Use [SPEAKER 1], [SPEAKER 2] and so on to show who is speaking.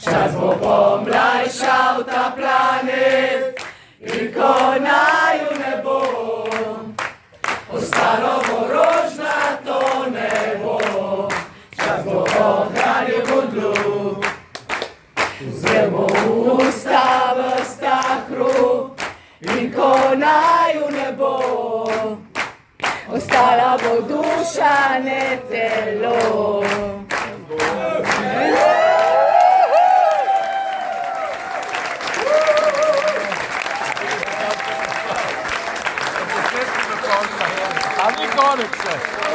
[SPEAKER 1] Čas bo pomlajšal ta planet in ko naju ne bo, ostalo bo rožnato nebo. Čas bo ohranil budlu, vzel bo usta v stakru in ko naju ne bo, ostala bo duša, ne telo.
[SPEAKER 2] A mi koniec.